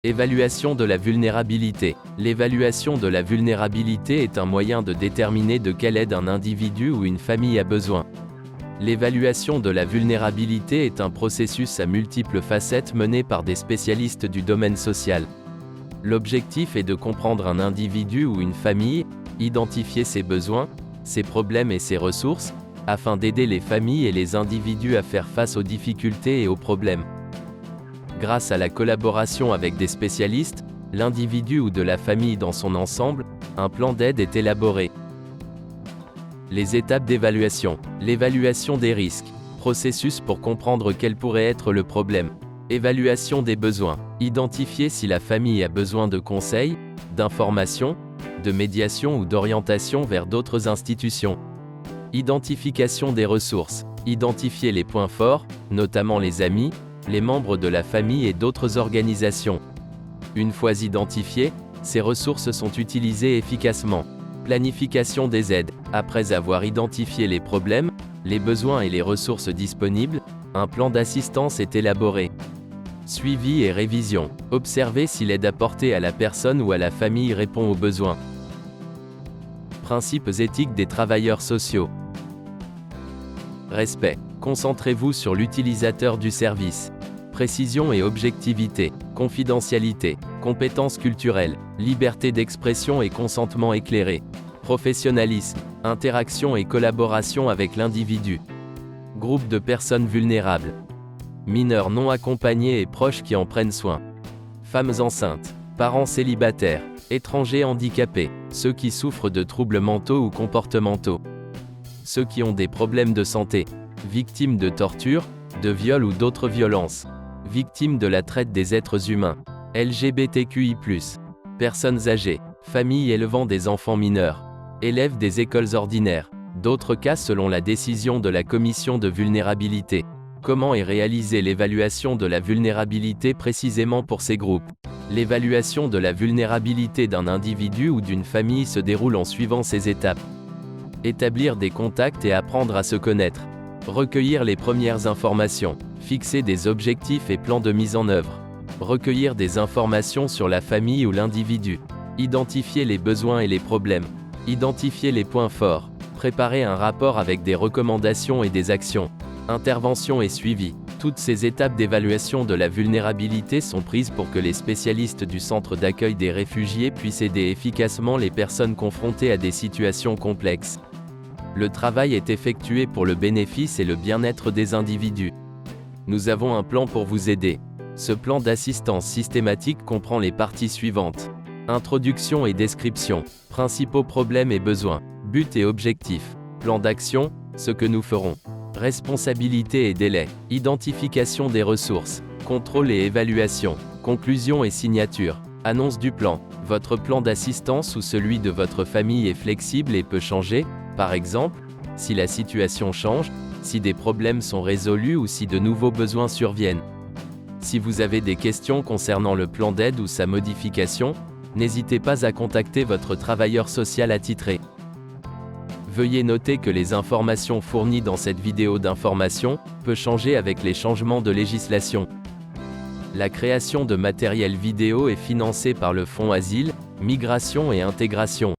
Évaluation de la vulnérabilité. L'évaluation de la vulnérabilité est un moyen de déterminer de quelle aide un individu ou une famille a besoin. L'évaluation de la vulnérabilité est un processus à multiples facettes mené par des spécialistes du domaine social. L'objectif est de comprendre un individu ou une famille, identifier ses besoins, ses problèmes et ses ressources, afin d'aider les familles et les individus à faire face aux difficultés et aux problèmes. Grâce à la collaboration avec des spécialistes, l'individu ou de la famille dans son ensemble, un plan d'aide est élaboré. Les étapes d'évaluation. L'évaluation des risques. Processus pour comprendre quel pourrait être le problème. Évaluation des besoins. Identifier si la famille a besoin de conseils, d'informations, de médiation ou d'orientation vers d'autres institutions. Identification des ressources. Identifier les points forts, notamment les amis, les membres de la famille et d'autres organisations. Une fois identifiées, ces ressources sont utilisées efficacement. Planification des aides. Après avoir identifié les problèmes, les besoins et les ressources disponibles, un plan d'assistance est élaboré. Suivi et révision. Observer si l'aide apportée à la personne ou à la famille répond aux besoins. Principes éthiques des travailleurs sociaux. Respect. Concentrez-vous sur l'utilisateur du service. Précision et objectivité. Confidentialité. Compétences culturelles. Liberté d'expression et consentement éclairé. Professionnalisme. Interaction et collaboration avec l'individu. Groupe de personnes vulnérables. Mineurs non accompagnés et proches qui en prennent soin. Femmes enceintes. Parents célibataires. Étrangers handicapés. Ceux qui souffrent de troubles mentaux ou comportementaux. Ceux qui ont des problèmes de santé. Victimes de torture, de viol ou d'autres violences. Victimes de la traite des êtres humains. LGBTQI+. Personnes âgées. Familles élevant des enfants mineurs. Élèves des écoles ordinaires. D'autres cas selon la décision de la commission de vulnérabilité. Comment est réalisée l'évaluation de la vulnérabilité précisément pour ces groupes? L'évaluation de la vulnérabilité d'un individu ou d'une famille se déroule en suivant ces étapes. Établir des contacts et apprendre à se connaître. Recueillir les premières informations. Fixer des objectifs et plans de mise en œuvre. Recueillir des informations sur la famille ou l'individu. Identifier les besoins et les problèmes. Identifier les points forts. Préparer un rapport avec des recommandations et des actions. Intervention et suivi. Toutes ces étapes d'évaluation de la vulnérabilité sont prises pour que les spécialistes du centre d'accueil des réfugiés puissent aider efficacement les personnes confrontées à des situations complexes. Le travail est effectué pour le bénéfice et le bien-être des individus. Nous avons un plan pour vous aider. Ce plan d'assistance systématique comprend les parties suivantes. Introduction et description. Principaux problèmes et besoins. Buts et objectifs. Plan d'action, ce que nous ferons. Responsabilité et délai. Identification des ressources. Contrôle et évaluation. Conclusion et signature. Annonce du plan. Votre plan d'assistance ou celui de votre famille est flexible et peut changer, par exemple, si la situation change, si des problèmes sont résolus ou si de nouveaux besoins surviennent. Si vous avez des questions concernant le plan d'aide ou sa modification, n'hésitez pas à contacter votre travailleur social attitré. Veuillez noter que les informations fournies dans cette vidéo d'information peuvent changer avec les changements de législation. La création de matériel vidéo est financée par le Fonds Asile, Migration et Intégration.